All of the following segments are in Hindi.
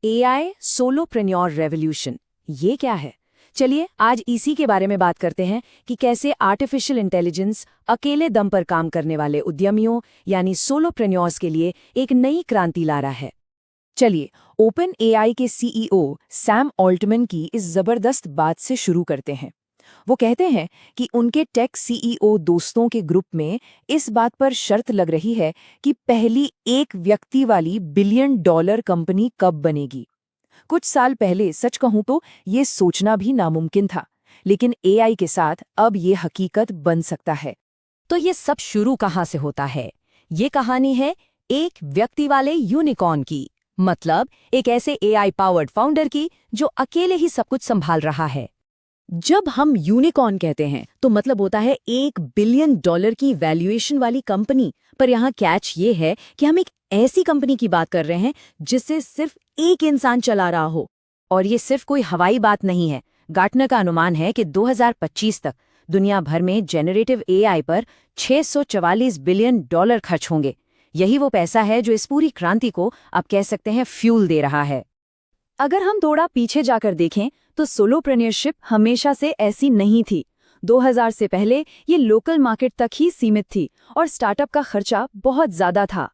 एआई सोलोप्रेन्योर रेवोल्यूशन, ये क्या है? चलिए आज इसी के बारे में बात करते हैं कि कैसे आर्टिफिशियल इंटेलिजेंस अकेले दम पर काम करने वाले उद्यमियों यानी सोलोप्रेन्योर्स के लिए एक नई क्रांति ला रहा है। चलिए ओपन एआई के सीईओ सैम ऑल्टमैन की इस जबरदस्त बात से शुरू करते हैं। वो कहते हैं कि उनके टेक सीईओ दोस्तों के ग्रुप में इस बात पर शर्त लग रही है कि पहली एक व्यक्ति वाली बिलियन डॉलर कंपनी कब बनेगी। कुछ साल पहले सच कहूं तो ये सोचना भी नामुमकिन था, लेकिन एआई के साथ अब ये हकीकत बन सकता है। तो ये सब शुरू कहाँ से होता है? ये कहानी है एक व्यक्ति वाले यूनिकॉर्न की, मतलब एक ऐसे एआई पावर्ड फाउंडर की जो अकेले ही सब कुछ संभाल रहा है। जब हम यूनिकॉर्न कहते हैं तो मतलब होता है $1 बिलियन की वैल्यूएशन वाली कंपनी। पर यहाँ कैच ये है कि हम एक ऐसी कंपनी की बात कर रहे हैं जिसे सिर्फ एक इंसान चला रहा हो। और ये सिर्फ कोई हवाई बात नहीं है। गार्टनर का अनुमान है कि 2025 तक दुनिया भर में जेनरेटिव एआई पर $644 बिलियन खर्च होंगे। यही वो पैसा है जो इस पूरी क्रांति को आप कह सकते हैं फ्यूल दे रहा है। अगर हम थोड़ा पीछे जाकर देखें तो सोलोप्रेन्योरशिप हमेशा से ऐसी नहीं थी। 2000 से पहले ये लोकल मार्केट तक ही सीमित थी और स्टार्टअप का खर्चा बहुत ज्यादा था।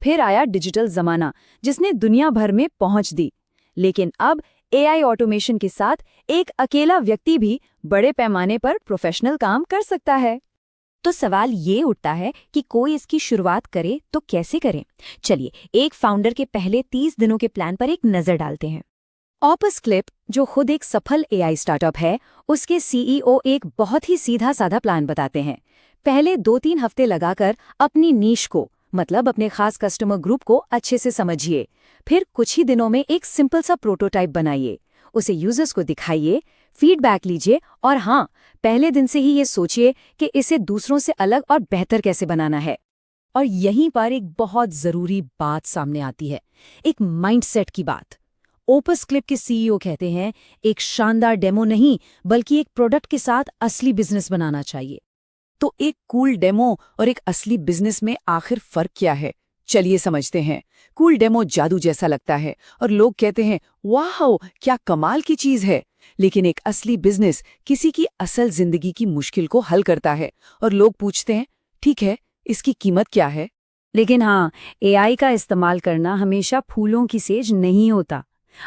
फिर आया डिजिटल जमाना जिसने दुनिया भर में पहुंच दी। लेकिन अब एआई ऑटोमेशन के साथ एक अकेला व्यक्ति भी बड़े पैमाने पर प्रोफेशनल काम कर सकता है। तो सवाल ये उठता है कि कोई इसकी शुरुआत करे तो कैसे करें? चलिए एक फाउंडर के पहले 30 दिनों के प्लान पर एक नजर डालते हैं। ऑपस क्लिप, जो खुद एक सफल एआई स्टार्टअप है, उसके सीईओ एक बहुत ही सीधा साधा प्लान बताते हैं। पहले 2-3 हफ्ते लगाकर अपनी नीश को, मतलब अपने खास कस्टमर ग्रुप को अच्छे से समझिए। फिर कुछ ही दिनों में एक सिंपल सा प्रोटोटाइप बनाइए, उसे यूजर्स को दिखाइए, फीडबैक लीजिए और हाँ, पहले दिन से ही ये सोचिए कि इसे दूसरों से अलग और बेहतर कैसे बनाना है। और यहीं पर एक बहुत जरूरी बात सामने आती है, एक माइंडसेट की बात। ओपस क्लिप के सीईओ कहते हैं एक शानदार डेमो नहीं बल्कि एक प्रोडक्ट के साथ असली बिजनेस बनाना चाहिए। तो एक कूल डेमो और एक असली बिजनेस में आखिर फर्क क्या है? चलिए समझते हैं। कूल डेमो जादू जैसा लगता है और लोग कहते हैं वाह क्या कमाल की चीज है। लेकिन एक असली बिजनेस किसी की असल जिंदगी की मुश्किल को हल करता है और लोग पूछते हैं ठीक है, इसकी कीमत क्या है? लेकिन हाँ, एआई का इस्तेमाल करना हमेशा फूलों की सेज नहीं होता।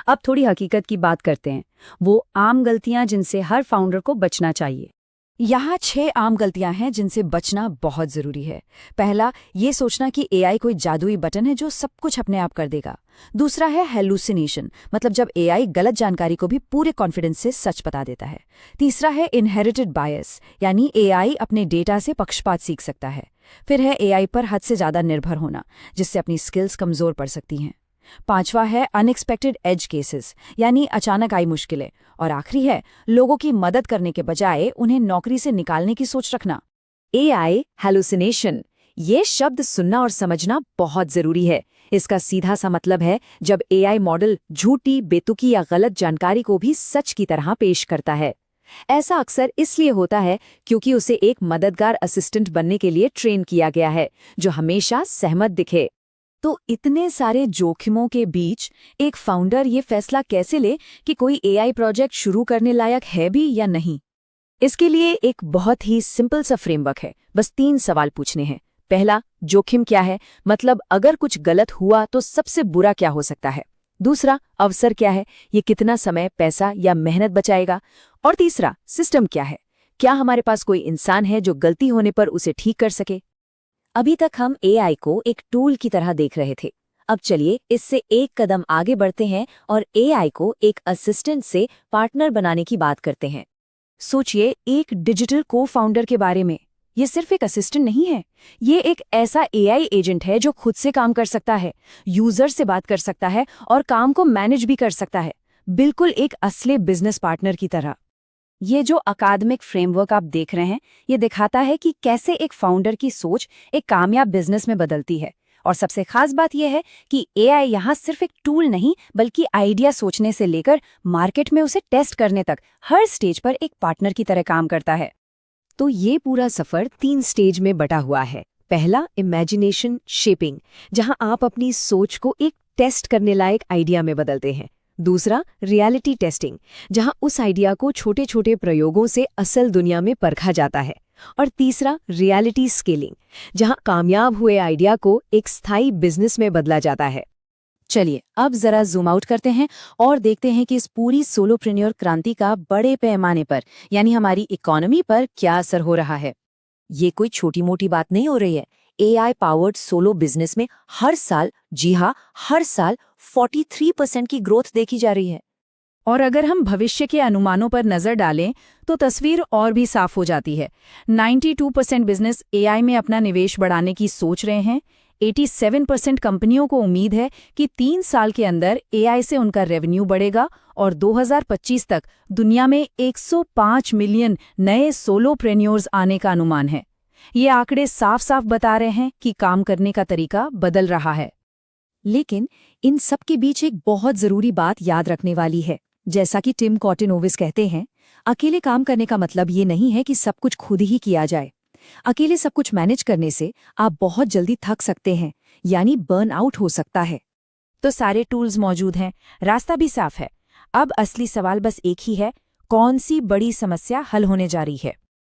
अब थोड़ी हकीकत की बात करते हैं, वो आम गलतियां जिनसे हर फाउंडर को बचना चाहिए। यहाँ 6 आम गलतियां हैं जिनसे बचना बहुत जरूरी है। पहला, ये सोचना कि एआई कोई जादुई बटन है जो सब कुछ अपने आप कर देगा। दूसरा है हेलुसिनेशन, मतलब जब एआई गलत जानकारी को भी पूरे कॉन्फिडेंस से सच बता देता है। तीसरा है इनहेरिटेड बायस, यानी एआई अपने डेटा से पक्षपात सीख सकता है। फिर है एआई पर हद से ज्यादा निर्भर होना, जिससे अपनी स्किल्स कमजोर पड़ सकती हैं। पांचवा है अनएक्सपेक्टेड एज केसेस, यानी अचानक आई मुश्किलें। और आखिरी है लोगों की मदद करने के बजाय उन्हें नौकरी से निकालने की सोच रखना। एआई हैलुसिनेशन, ये शब्द सुनना और समझना बहुत जरूरी है। इसका सीधा सा मतलब है जब एआई मॉडल झूठी, बेतुकी या गलत जानकारी को भी सच की तरह पेश करता है। ऐसा अक्सर इसलिए होता है क्योंकि उसे एक मददगार असिस्टेंट बनने के लिए ट्रेन किया गया है, जो हमेशा सहमत दिखे। तो इतने सारे जोखिमों के बीच एक फाउंडर ये फैसला कैसे ले कि कोई एआई प्रोजेक्ट शुरू करने लायक है भी या नहीं? इसके लिए एक बहुत ही सिंपल सा फ्रेमवर्क है। बस 3 सवाल पूछने हैं। पहला, जोखिम क्या है, मतलब अगर कुछ गलत हुआ तो सबसे बुरा क्या हो सकता है। दूसरा, अवसर क्या है, ये कितना समय, पैसा या मेहनत बचाएगा। और तीसरा, सिस्टम क्या है, क्या हमारे पास कोई इंसान है जो गलती होने पर उसे ठीक कर सके। अभी तक हम एआई को एक टूल की तरह देख रहे थे। अब चलिए इससे एक कदम आगे बढ़ते हैं और एआई को एक असिस्टेंट से पार्टनर बनाने की बात करते हैं। सोचिए एक डिजिटल को फाउंडर के बारे में। ये सिर्फ एक असिस्टेंट नहीं है, ये एक ऐसा एआई एजेंट है जो खुद से काम कर सकता है, यूजर से बात कर सकता है और काम को मैनेज भी कर सकता है, बिल्कुल एक असली बिजनेस पार्टनर की तरह। ये जो अकादमिक फ्रेमवर्क आप देख रहे हैं, ये दिखाता है कि कैसे एक फाउंडर की सोच एक कामयाब बिजनेस में बदलती है। और सबसे खास बात यह है कि एआई यहाँ सिर्फ एक टूल नहीं बल्कि आइडिया सोचने से लेकर मार्केट में उसे टेस्ट करने तक हर स्टेज पर एक पार्टनर की तरह काम करता है। तो ये पूरा सफर 3 स्टेज में बटा हुआ है। पहला, इमेजिनेशन शेपिंग, जहां आप अपनी सोच को एक टेस्ट करने लायक आइडिया में बदलते हैं। दूसरा, रियलिटी टेस्टिंग, जहां उस आइडिया को छोटे छोटे प्रयोगों से असल दुनिया में परखा जाता है। और तीसरा, रियलिटी स्केलिंग, जहां कामयाब हुए आइडिया को एक स्थायी बिजनेस में बदला जाता है। चलिए अब जरा जूम आउट करते हैं और देखते हैं कि इस पूरी सोलोप्रेन्योर क्रांति का बड़े पैमाने पर यानी हमारी इकोनॉमी पर क्या असर हो रहा है। ये कोई छोटी मोटी बात नहीं हो रही है। AI पावर्ड सोलो बिजनेस में हर साल, जी हाँ, हर साल 43% की ग्रोथ देखी जा रही है। और अगर हम भविष्य के अनुमानों पर नजर डालें तो तस्वीर और भी साफ हो जाती है। 92% बिजनेस AI में अपना निवेश बढ़ाने की सोच रहे हैं। 87% कंपनियों को उम्मीद है कि 3 साल के अंदर AI से उनका रेवेन्यू बढ़ेगा और 2025 तक दुनिया में 105 मिलियन नए सोलोप्रेन्योर्स आने का अनुमान है। ये आंकड़े साफ साफ बता रहे हैं कि काम करने का तरीका बदल रहा है। लेकिन इन सब के बीच एक बहुत जरूरी बात याद रखने वाली है। जैसा कि टिम कॉर्टिनोविस कहते हैं, अकेले काम करने का मतलब ये नहीं है कि सब कुछ खुद ही किया जाए। अकेले सब कुछ मैनेज करने से आप बहुत जल्दी थक सकते हैं, यानी बर्न आउट हो सकता है। तो सारे टूल्स मौजूद हैं, रास्ता भी साफ है। अब असली सवाल बस एक ही है, कौन सी बड़ी समस्या हल होने जा रही है।